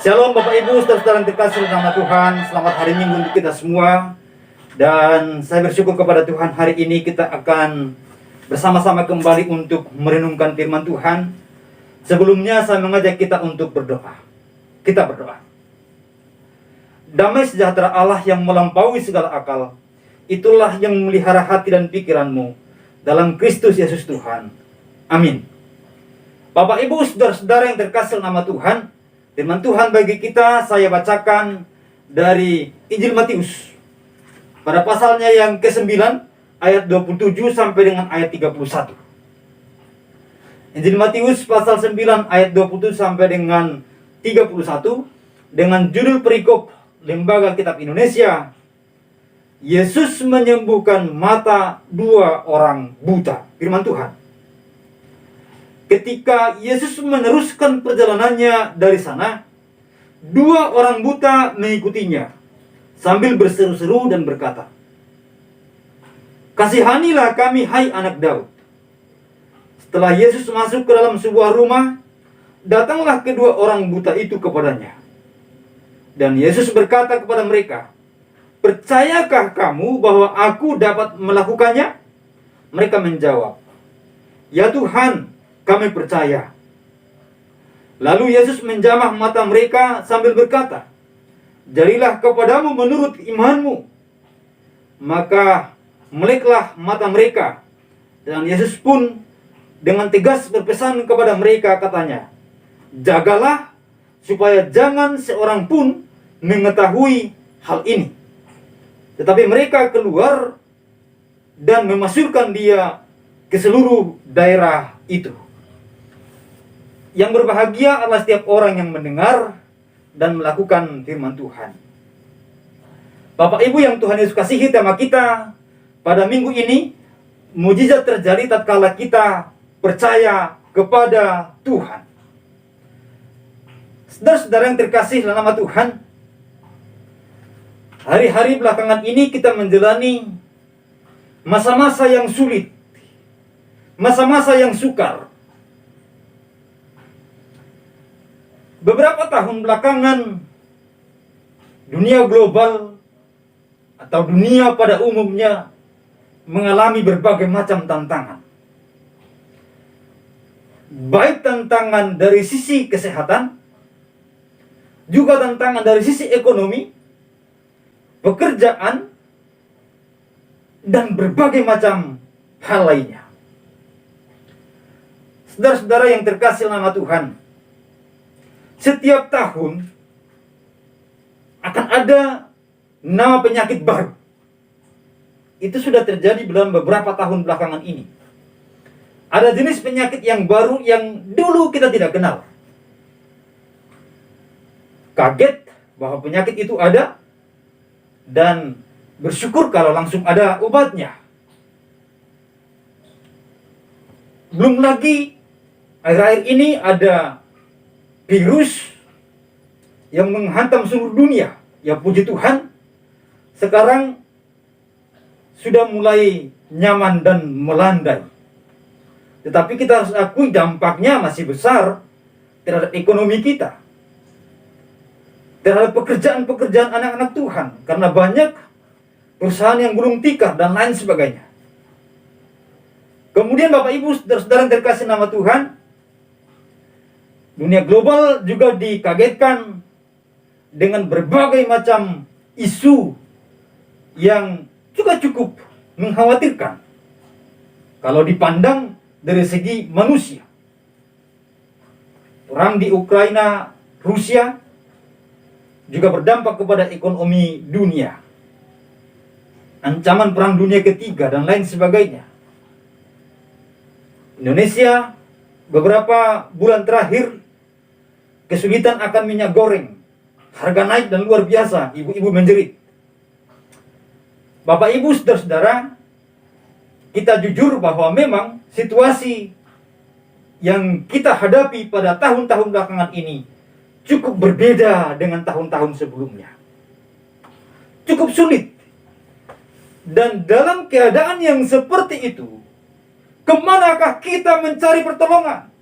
Shalom Bapak Ibu, saudara-saudara yang terkasih dalam nama Tuhan. Selamat hari Minggu untuk kita semua. Dan saya bersyukur kepada Tuhan, hari ini kita akan bersama-sama kembali untuk merenungkan firman Tuhan. Sebelumnya saya mengajak kita untuk berdoa. Kita berdoa. Damai sejahtera Allah yang melampaui segala akal, itulah yang memelihara hati dan pikiranmu dalam Kristus Yesus Tuhan. Amin. Bapak Ibu, saudara-saudara yang terkasih dalam nama Tuhan, firman Tuhan bagi kita saya bacakan dari Injil Matius pada pasalnya yang ke-9 ayat 27 sampai dengan ayat 31. Injil Matius pasal 9 ayat 27 sampai dengan 31 dengan judul perikop Lembaga Kitab Indonesia, Yesus menyembuhkan mata 2 orang buta. Firman Tuhan. Ketika Yesus meneruskan perjalanannya dari sana, 2 orang buta mengikutinya sambil berseru-seru dan berkata, "Kasihanilah kami, hai anak Daud." Setelah Yesus masuk ke dalam sebuah rumah, datanglah kedua orang buta itu kepadanya. Dan Yesus berkata kepada mereka, "Percayakah kamu bahwa aku dapat melakukannya?" Mereka menjawab, "Ya Tuhan, kami percaya." Lalu Yesus menjamah mata mereka sambil berkata, "Jadilah kepadamu menurut imanmu." Maka meleklah mata mereka. Dan Yesus pun dengan tegas berpesan kepada mereka, katanya, "Jagalah supaya jangan seorang pun mengetahui hal ini." Tetapi mereka keluar dan memasukkan dia ke seluruh daerah itu. Yang berbahagia adalah setiap orang yang mendengar dan melakukan firman Tuhan. Bapak Ibu yang Tuhan Yesus kasihi, tema kita pada minggu ini, mujizat terjadi tatkala kita percaya kepada Tuhan. Saudara-saudara yang terkasih dalam nama Tuhan, hari-hari belakangan ini kita menjalani masa-masa yang sulit, masa-masa yang sukar. Beberapa tahun belakangan, dunia global atau dunia pada umumnya mengalami berbagai macam tantangan. Baik tantangan dari sisi kesehatan, juga tantangan dari sisi ekonomi, pekerjaan, dan berbagai macam hal lainnya. Saudara-saudara yang terkasih nama Tuhan, setiap tahun akan ada nama penyakit baru. Itu sudah terjadi dalam beberapa tahun belakangan ini. Ada jenis penyakit yang baru yang dulu kita tidak kenal. Kaget bahwa penyakit itu ada dan bersyukur kalau langsung ada obatnya. Belum lagi akhir-akhir ini ada virus yang menghantam seluruh dunia. Ya puji Tuhan, sekarang sudah mulai nyaman dan melandai. Tetapi kita harus akui dampaknya masih besar terhadap ekonomi kita, terhadap pekerjaan-pekerjaan anak-anak Tuhan, karena banyak perusahaan yang gulung tikar dan lain sebagainya. Kemudian Bapak Ibu, saudara-saudara yang terkasih nama Tuhan, dunia global juga dikagetkan dengan berbagai macam isu yang juga cukup mengkhawatirkan kalau dipandang dari segi manusia. Perang di Ukraina, Rusia juga berdampak kepada ekonomi dunia. Ancaman perang dunia ketiga dan lain sebagainya. Indonesia beberapa bulan terakhir kesulitan akan minyak goreng. Harga naik dan luar biasa, ibu-ibu menjerit. Bapak Ibu, saudara-saudara, kita jujur bahwa memang situasi yang kita hadapi pada tahun-tahun belakangan ini cukup berbeda dengan tahun-tahun sebelumnya. Cukup sulit. Dan dalam keadaan yang seperti itu, kemanakah kita mencari pertolongan?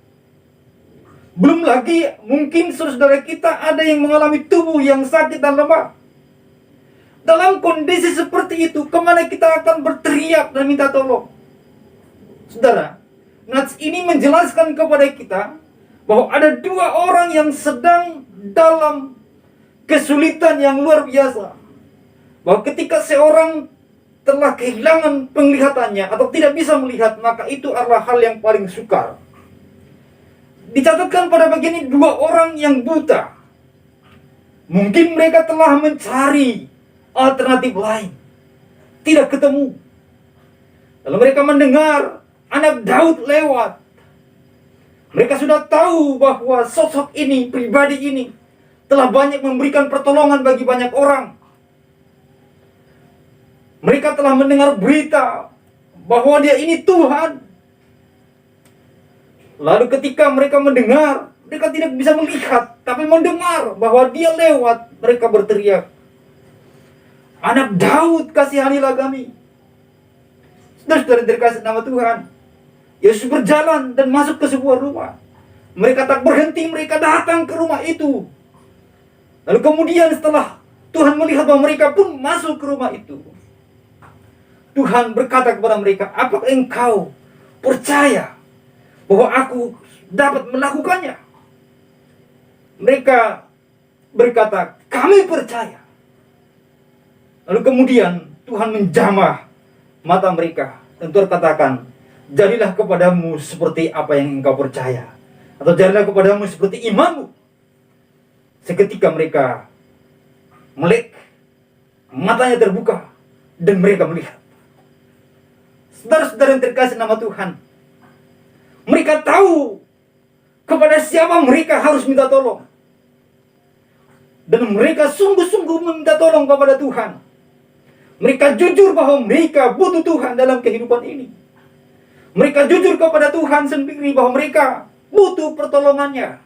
Belum lagi mungkin saudara kita ada yang mengalami tubuh yang sakit dan lemah. Dalam kondisi seperti itu, kemana kita akan berteriak dan minta tolong? Saudara, nats ini menjelaskan kepada kita bahwa ada dua orang yang sedang dalam kesulitan yang luar biasa. Bahwa ketika seorang telah kehilangan penglihatannya atau tidak bisa melihat, maka itu adalah hal yang paling sukar. Dicatatkan pada bagian ini dua orang yang buta. Mungkin mereka telah mencari alternatif lain, tidak ketemu. Lalu mereka mendengar anak Daud lewat. Mereka sudah tahu bahwa sosok ini, pribadi ini, telah banyak memberikan pertolongan bagi banyak orang. Mereka telah mendengar berita bahwa dia ini Tuhan. Lalu ketika mereka mendengar, mereka tidak bisa melihat, tapi mendengar bahwa dia lewat, mereka berteriak, "Anak Daud, kasihanilah kami." Saudara dikasih nama Tuhan, Yesus berjalan dan masuk ke sebuah rumah. Mereka tak berhenti, mereka datang ke rumah itu. Lalu kemudian setelah Tuhan melihat bahwa mereka pun masuk ke rumah itu, Tuhan berkata kepada mereka, "Apakah engkau percaya bahwa aku dapat melakukannya?" Mereka berkata, "Kami percaya." Lalu kemudian Tuhan menjamah mata mereka dan Tuhan katakan, "Jadilah kepadamu seperti apa yang engkau percaya." Atau jadilah kepadamu seperti imanmu. Seketika mereka melek, matanya terbuka, dan mereka melihat. Saudara-saudara yang terkasih nama Tuhan, mereka tahu kepada siapa mereka harus minta tolong. Dan mereka sungguh-sungguh meminta tolong kepada Tuhan. Mereka jujur bahwa mereka butuh Tuhan dalam kehidupan ini. Mereka jujur kepada Tuhan sendiri bahwa mereka butuh pertolongannya.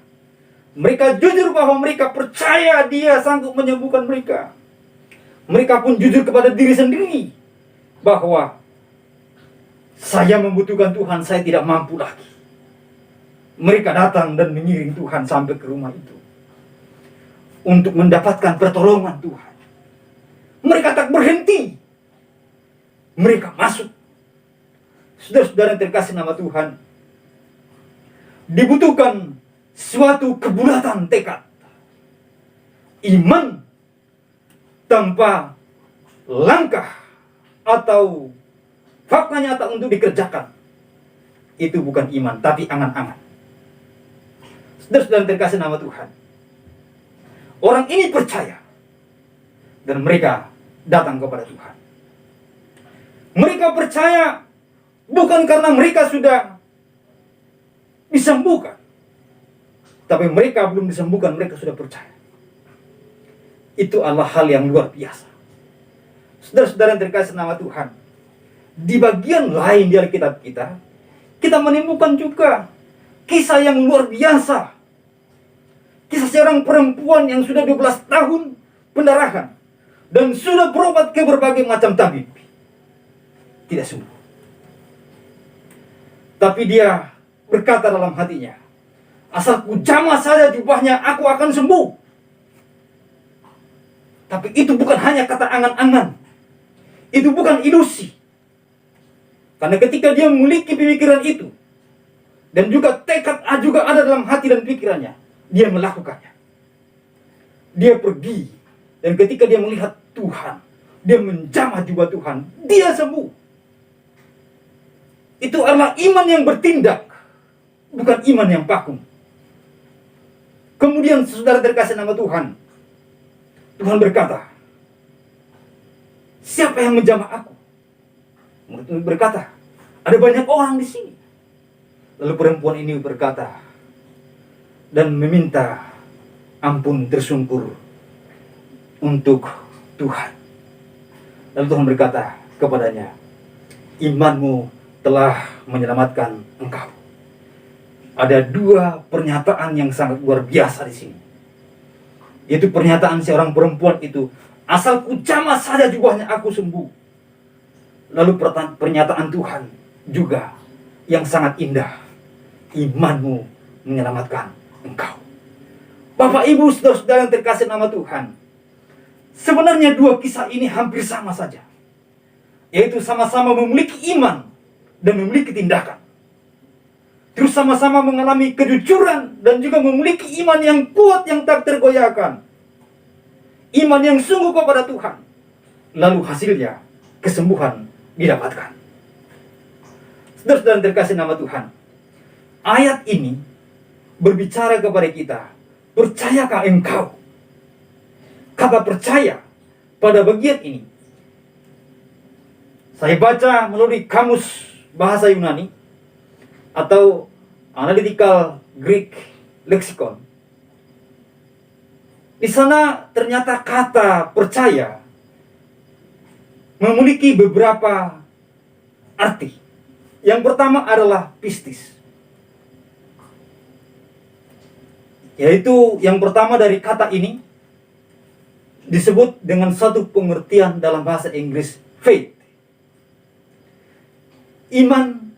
Mereka jujur bahwa mereka percaya Dia sanggup menyembuhkan mereka. Mereka pun jujur kepada diri sendiri bahwa saya membutuhkan Tuhan, saya tidak mampu lagi. Mereka datang dan mengiring Tuhan sampai ke rumah itu untuk mendapatkan pertolongan Tuhan. Mereka tak berhenti. Mereka masuk. Saudara-saudara yang terkasih nama Tuhan, dibutuhkan suatu kebulatan tekad. Iman tanpa langkah atau fakta nyata untuk dikerjakan, itu bukan iman, tapi angan-angan. Saudara-saudara yang terkasih nama Tuhan, orang ini percaya dan mereka datang kepada Tuhan. Mereka percaya bukan karena mereka sudah disembuhkan, tapi mereka belum disembuhkan, mereka sudah percaya. Itu adalah hal yang luar biasa. Saudara-saudara yang terkasih nama Tuhan, di bagian lain di Alkitab kita menemukan juga kisah yang luar biasa. Kisah seorang perempuan yang sudah 12 tahun pendarahan dan sudah berobat ke berbagai macam tabib, tidak sembuh. Tapi dia berkata dalam hatinya, "Asal ku jamah saja jubahnya, aku akan sembuh." Tapi itu bukan hanya kata angan-angan. Itu bukan ilusi. Karena ketika dia memiliki pemikiran itu, dan juga tekad juga ada dalam hati dan pikirannya, dia melakukannya. Dia pergi, dan ketika dia melihat Tuhan, dia menjamah jubah Tuhan, dia sembuh. Itu adalah iman yang bertindak, bukan iman yang vakum. Kemudian saudara terkasih nama Tuhan, Tuhan berkata, "Siapa yang menjamah aku?" Murid berkata, "Ada banyak orang di sini." Lalu perempuan ini berkata dan meminta ampun tersungkur untuk Tuhan. Lalu Tuhan berkata kepadanya, "Imanmu telah menyelamatkan engkau." Ada dua pernyataan yang sangat luar biasa di sini. Yaitu pernyataan seorang perempuan itu, "Asal ku jamah saja jubahnya, aku sembuh." Lalu pernyataan Tuhan juga yang sangat indah, "Imanmu menyelamatkan engkau. Bapak, Ibu, saudara-saudara yang terkasih nama Tuhan, sebenarnya dua kisah ini hampir sama saja, yaitu sama-sama memiliki iman dan memiliki tindakan. Terus sama-sama mengalami kejujuran dan juga memiliki iman yang kuat yang tak tergoyahkan. Iman yang sungguh kepada Tuhan. Lalu hasilnya kesembuhan didapatkan. Saudara-saudara yang terkasih nama Tuhan, ayat ini berbicara kepada kita, percayakah engkau? Kata percaya pada bagian ini saya baca melalui kamus bahasa Yunani atau Analytical Greek Lexicon. Di sana ternyata kata percaya memiliki beberapa arti. Yang pertama adalah pistis, yaitu yang pertama dari kata ini disebut dengan satu pengertian dalam bahasa Inggris, faith. Iman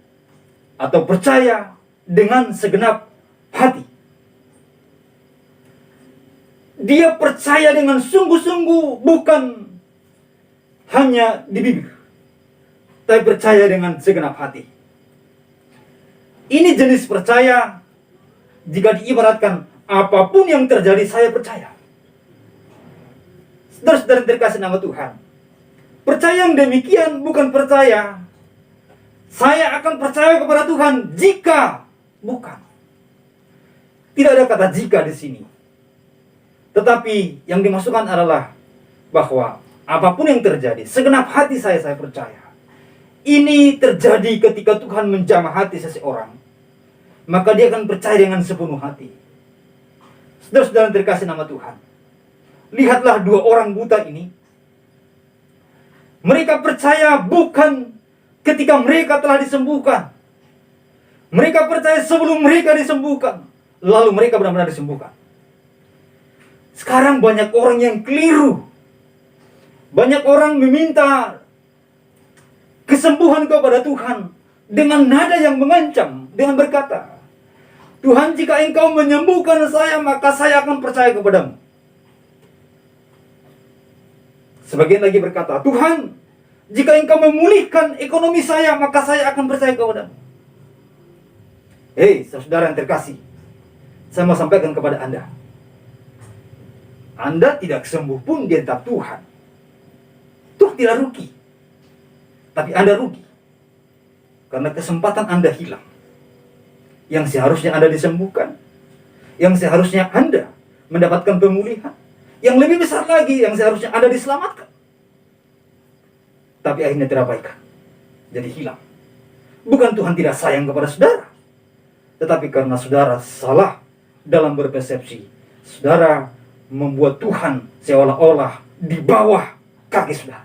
atau percaya dengan segenap hati. Dia percaya dengan sungguh-sungguh, bukan hanya di bibir, tapi percaya dengan segenap hati. Ini jenis percaya jika diibaratkan, apapun yang terjadi saya percaya. Saudara-saudara terkasih nama Tuhan, percaya yang demikian bukan percaya saya akan percaya kepada Tuhan jika, bukan. Tidak ada kata jika di sini. Tetapi yang dimasukkan adalah bahwa apapun yang terjadi, segenap hati saya percaya. Ini terjadi ketika Tuhan menjamah hati seseorang, maka dia akan percaya dengan sepenuh hati. Saudara-saudara terkasih nama Tuhan, lihatlah dua orang buta ini. Mereka percaya bukan ketika mereka telah disembuhkan. Mereka percaya sebelum mereka disembuhkan, lalu mereka benar-benar disembuhkan. Sekarang banyak orang yang keliru. Banyak orang meminta kesembuhan kepada Tuhan dengan nada yang mengancam, dengan berkata, Tuhan, jika engkau menyembuhkan saya, maka saya akan percaya kepadamu. Sebagian lagi berkata, Tuhan, jika engkau memulihkan ekonomi saya, maka saya akan percaya kepadamu. Hei, saudara yang terkasih, saya mau sampaikan kepada Anda tidak sembuh pun di hadapan Tuhan. Tuhan tidak rugi, tapi Anda rugi. Karena kesempatan Anda hilang. Yang seharusnya Anda disembuhkan, yang seharusnya Anda mendapatkan pemulihan, yang lebih besar lagi, yang seharusnya Anda diselamatkan, tapi akhirnya terabaikan, jadi hilang. Bukan Tuhan tidak sayang kepada saudara, tetapi karena saudara salah dalam berpersepsi, saudara membuat Tuhan seolah-olah di bawah kaki saudara.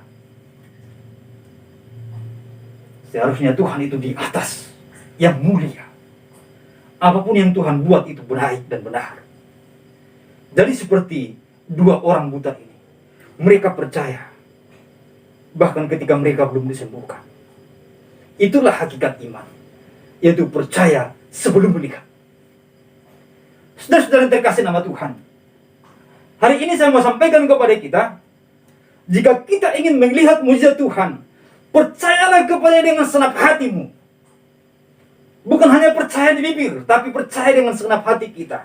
Seharusnya Tuhan itu di atas, yang mulia. Apapun yang Tuhan buat itu baik dan benar. Jadi seperti dua orang buta ini, mereka percaya bahkan ketika mereka belum disembuhkan. Itulah hakikat iman, yaitu percaya sebelum melihat. Saudara-saudara yang terkasih nama Tuhan, hari ini saya mau sampaikan kepada kita, jika kita ingin melihat mujizat Tuhan, percayalah kepadanya dengan segenap hatimu. Bukan hanya percaya di bibir, tapi percaya dengan segenap hati kita.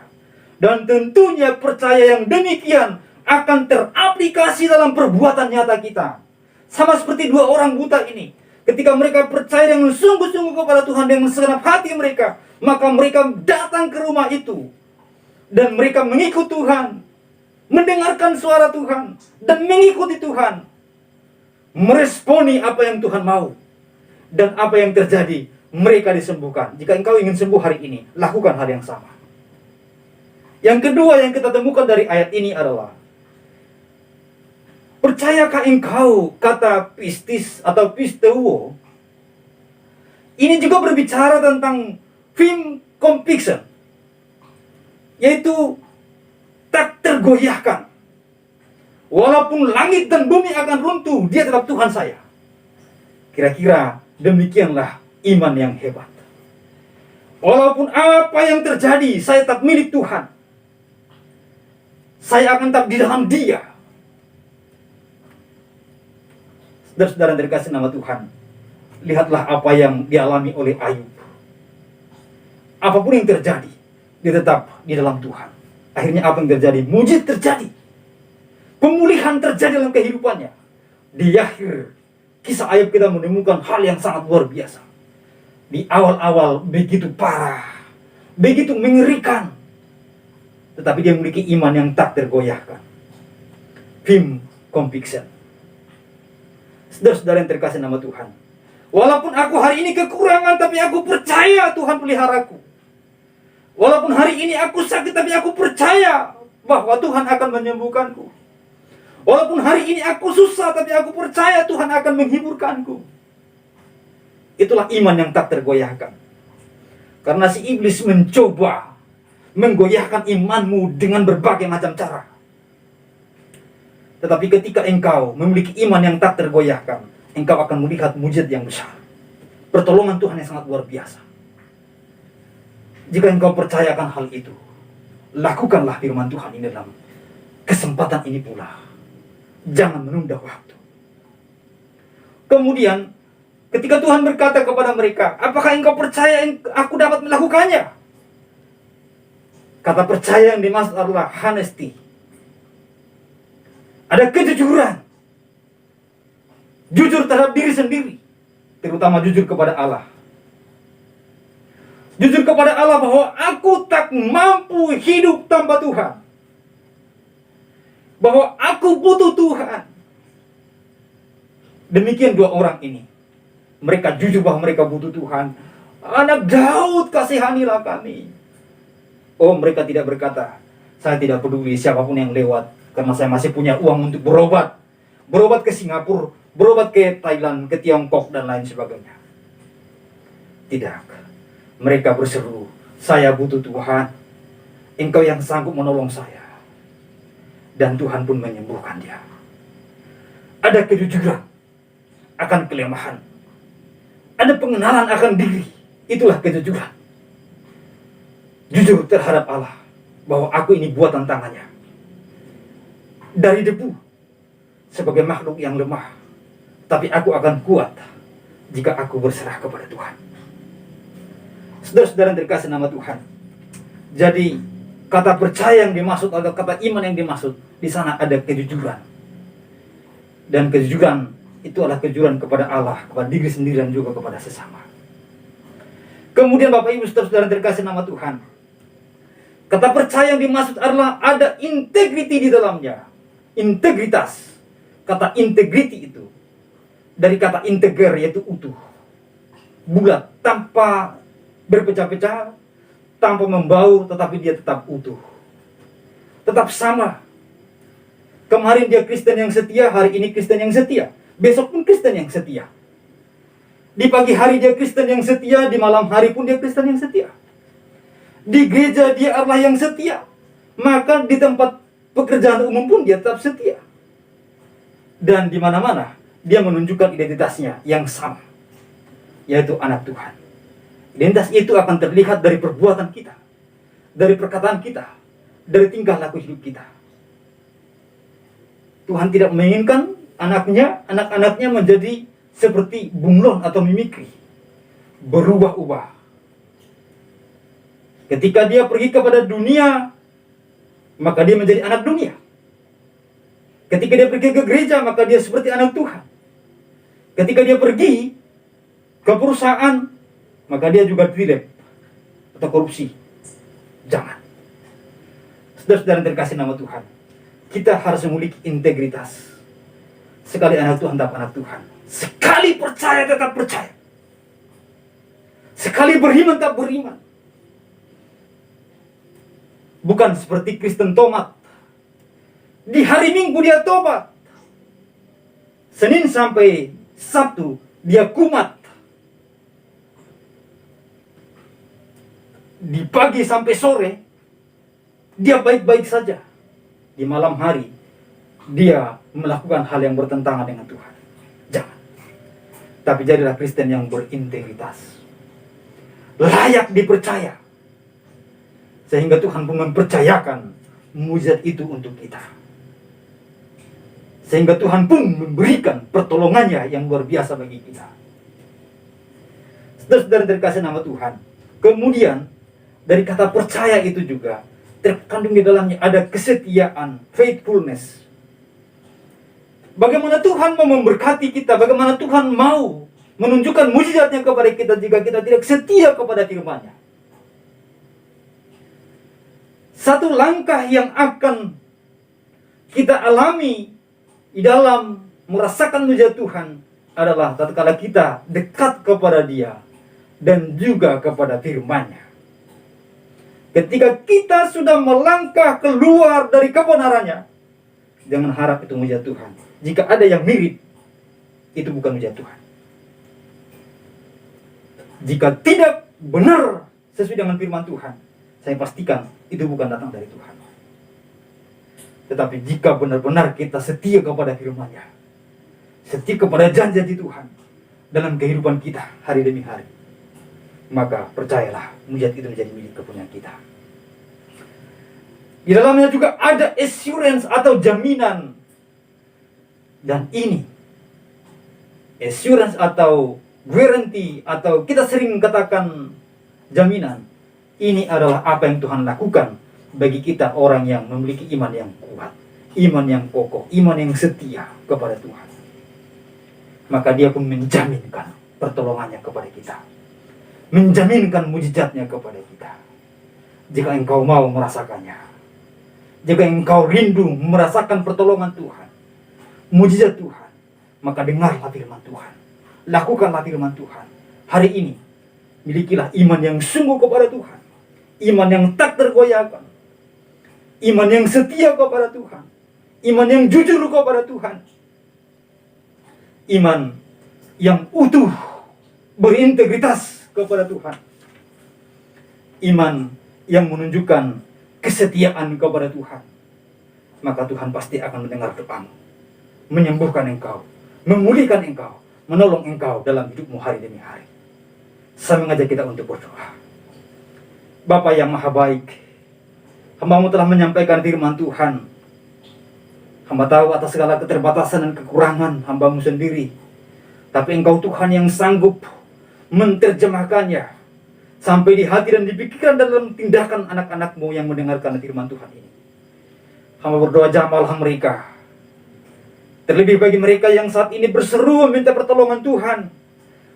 Dan tentunya percaya yang demikian akan teraplikasi dalam perbuatan nyata kita. Sama seperti dua orang buta ini. Ketika mereka percaya dengan sungguh-sungguh kepada Tuhan dengan segenap hati mereka, maka mereka datang ke rumah itu. Dan mereka mengikut Tuhan, mendengarkan suara Tuhan, dan mengikuti Tuhan. Meresponi apa yang Tuhan mau. Dan apa yang terjadi, mereka disembuhkan. Jika engkau ingin sembuh hari ini, lakukan hal yang sama. Yang kedua yang kita temukan dari ayat ini adalah, percayakah engkau, kata pistis atau pisteuo, ini juga berbicara tentang firm conviction, yaitu tak tergoyahkan. Walaupun langit dan bumi akan runtuh, dia tetap Tuhan saya. Kira-kira demikianlah iman yang hebat. Walaupun apa yang terjadi, saya tetap milik Tuhan. Saya akan tetap di dalam Dia. Saudara-saudara yang terkasih nama Tuhan, lihatlah apa yang dialami oleh Ayub. Apapun yang terjadi, dia tetap di dalam Tuhan. Akhirnya apa yang terjadi? Mujizat terjadi. Pemulihan terjadi dalam kehidupannya. Di akhir kisah Ayub kita menemukan hal yang sangat luar biasa. Di awal-awal begitu parah, begitu mengerikan, tetapi dia memiliki iman yang tak tergoyahkan. Firm conviction. Saudara-saudara yang terkasih nama Tuhan, walaupun aku hari ini kekurangan, tapi aku percaya Tuhan peliharaku. Walaupun hari ini aku sakit, tapi aku percaya bahwa Tuhan akan menyembuhkanku. Walaupun hari ini aku susah, tapi aku percaya Tuhan akan menghiburkanku. Itulah iman yang tak tergoyahkan. Karena si iblis mencoba menggoyahkan imanmu dengan berbagai macam cara. Tetapi ketika engkau memiliki iman yang tak tergoyahkan, engkau akan melihat mujizat yang besar. Pertolongan Tuhan yang sangat luar biasa. Jika engkau percayakan hal itu, lakukanlah firman Tuhan ini dalam kesempatan ini pula. Jangan menunda waktu. Kemudian, ketika Tuhan berkata kepada mereka, apakah engkau percaya aku dapat melakukannya? Kata percaya yang dimaksud adalah honesty. Ada kejujuran. Jujur terhadap diri sendiri. Terutama jujur kepada Allah. Jujur kepada Allah bahwa aku tak mampu hidup tanpa Tuhan. Bahwa aku butuh Tuhan. Demikian dua orang ini. Mereka jujur bahwa mereka butuh Tuhan. Anak Daud, kasihanilah kami. Oh, mereka tidak berkata, saya tidak peduli siapapun yang lewat, karena saya masih punya uang untuk berobat. Berobat ke Singapura, berobat ke Thailand, ke Tiongkok, dan lain sebagainya. Tidak. Mereka berseru, saya butuh Tuhan. Engkau yang sanggup menolong saya. Dan Tuhan pun menyembuhkan dia. Ada kejujuran akan kelemahan. Ada pengenalan akan diri. Itulah kejujuran. Jujur terhadap Allah. Bahwa aku ini buatan tangannya. Dari debu. Sebagai makhluk yang lemah. Tapi aku akan kuat. Jika aku berserah kepada Tuhan. Saudara-saudara yang terkasih nama Tuhan. Jadi kata percaya yang dimaksud atau kata iman yang dimaksud, di sana ada kejujuran. Dan kejujuran itu adalah kejujuran kepada Allah, kepada diri sendiri dan juga kepada sesama. Kemudian Bapak Ibu saudara-saudara terkasih nama Tuhan, kata percaya yang dimaksud adalah ada integriti di dalamnya. Integritas. Kata integriti itu dari kata integer, yaitu utuh, bulat, tanpa berpecah-pecah, tanpa membaur, tetapi dia tetap utuh, tetap sama. Kemarin dia Kristen yang setia, hari ini Kristen yang setia, besok pun Kristen yang setia. Di pagi hari dia Kristen yang setia, di malam hari pun dia Kristen yang setia. Di gereja dia adalah yang setia, maka di tempat pekerjaan umum pun dia tetap setia. Dan di mana-mana dia menunjukkan identitasnya yang sama, yaitu anak Tuhan. Identitas itu akan terlihat dari perbuatan kita, dari perkataan kita, dari tingkah laku hidup kita. Tuhan tidak menginginkan anak-anaknya menjadi seperti bunglon atau mimikri, berubah-ubah. Ketika dia pergi kepada dunia, maka dia menjadi anak dunia. Ketika dia pergi ke gereja, maka dia seperti anak Tuhan. Ketika dia pergi ke perusahaan, maka dia juga tilep atau korupsi. Jangan. Saudara-saudara yang terkasih nama Tuhan, kita harus memiliki integritas. Sekali anak Tuhan tetap anak Tuhan. Sekali percaya tetap percaya. Sekali beriman tetap beriman. Bukan seperti Kristen tomat. Di hari Minggu dia tobat. Senin sampai Sabtu dia kumat. Di pagi sampai sore dia baik-baik saja. Di malam hari dia melakukan hal yang bertentangan dengan Tuhan. Jangan. Tapi jadilah Kristen yang berintegritas. layak dipercaya. Sehingga Tuhan pun mempercayakan mujizat itu untuk kita. Sehingga Tuhan pun memberikan pertolongannya yang luar biasa bagi kita. Saudara-saudara terkasih nama Tuhan. Kemudian dari kata percaya itu juga terkandung di dalamnya ada kesetiaan, faithfulness. Bagaimana Tuhan mau memberkati kita, bagaimana Tuhan mau menunjukkan mujizatnya kepada kita jika kita tidak setia kepada firman-Nya. Satu langkah yang akan kita alami di dalam merasakan mujizat Tuhan adalah tatkala kita dekat kepada Dia dan juga kepada firman-Nya. Ketika kita sudah melangkah keluar dari kebenarannya, jangan harap itu mujizat Tuhan. Jika ada yang mirip, itu bukan mujizat Tuhan. Jika tidak benar sesuai dengan firman Tuhan, saya pastikan itu bukan datang dari Tuhan. Tetapi jika benar-benar kita setia kepada firman-Nya, setia kepada janji Tuhan dalam kehidupan kita hari demi hari, maka percayalah mujizat itu menjadi milik kepunyaan kita. Di dalamnya juga ada assurance atau jaminan. Dan ini assurance atau guarantee, atau kita sering katakan jaminan, ini adalah apa yang Tuhan lakukan bagi kita orang yang memiliki iman yang kuat, iman yang kokoh, iman yang setia kepada Tuhan. Maka Dia pun menjaminkan pertolongannya kepada kita, menjaminkan mujizatnya kepada kita. Jika engkau mau merasakannya, jika engkau rindu merasakan pertolongan Tuhan, mujizat Tuhan, maka dengarlah firman Tuhan, lakukanlah firman Tuhan. Hari ini milikilah iman yang sungguh kepada Tuhan, iman yang tak tergoyahkan, iman yang setia kepada Tuhan, iman yang jujur kepada Tuhan, iman yang utuh, berintegritas kepada Tuhan, iman yang menunjukkan kesetiaan kepada Tuhan. Maka Tuhan pasti akan mendengar doamu, menyembuhkan engkau, memulihkan engkau, menolong engkau dalam hidupmu hari demi hari. Saya mengajak kita untuk berdoa. Bapa yang maha baik, hamba-Mu telah menyampaikan firman Tuhan. Hamba tahu atas segala keterbatasan dan kekurangan hamba-Mu sendiri, tapi Engkau Tuhan yang sanggup menerjemahkannya sampai di hati dan di pikiran dalam tindakan anak-anak-Mu yang mendengarkan firman Tuhan ini. Hamba berdoa jamahlah mereka, terlebih bagi mereka yang saat ini berseru meminta pertolongan Tuhan,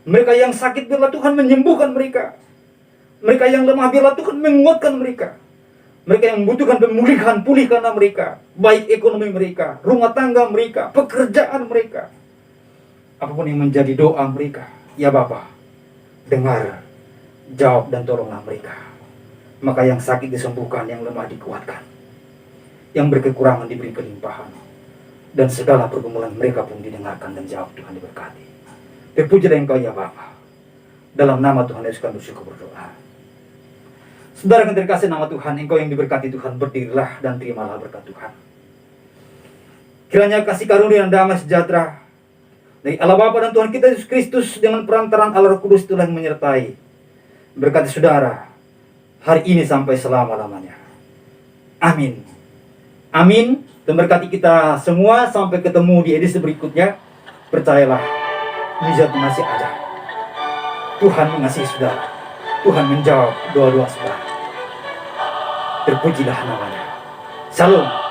mereka yang sakit biarlah Tuhan menyembuhkan mereka, mereka yang lemah biarlah Tuhan menguatkan mereka, mereka yang membutuhkan pemulihan, pulihkanlah mereka, baik ekonomi mereka, rumah tangga mereka, pekerjaan mereka, apapun yang menjadi doa mereka. Ya Bapa, dengar, jawab dan tolonglah mereka. Maka yang sakit disembuhkan, yang lemah dikuatkan, yang berkekurangan diberi kelimpahan, dan segala pergumulan mereka pun didengarkan dan jawab. Tuhan diberkati. Terpujilah Engkau ya Bapa. Dalam nama Tuhan Yesus kami bersyukur berdoa. Saudara yang terkasih nama Tuhan, engkau yang diberkati Tuhan, berdirilah dan terimalah berkat Tuhan. Kiranya kasih karunia dan damai sejahtera dari Allah Bapa dan Tuhan kita Yesus Kristus dengan perantaraan Allah Roh Kudus Tuhan menyertai, berkati saudara hari ini sampai selama-lamanya. Amin. Amin. Dan berkati kita semua sampai ketemu di edisi berikutnya. Percayalah, mujizat masih ada. Tuhan mengasihi saudara. Tuhan menjawab doa-doa saudara. Terpujilah namanya. Shalom.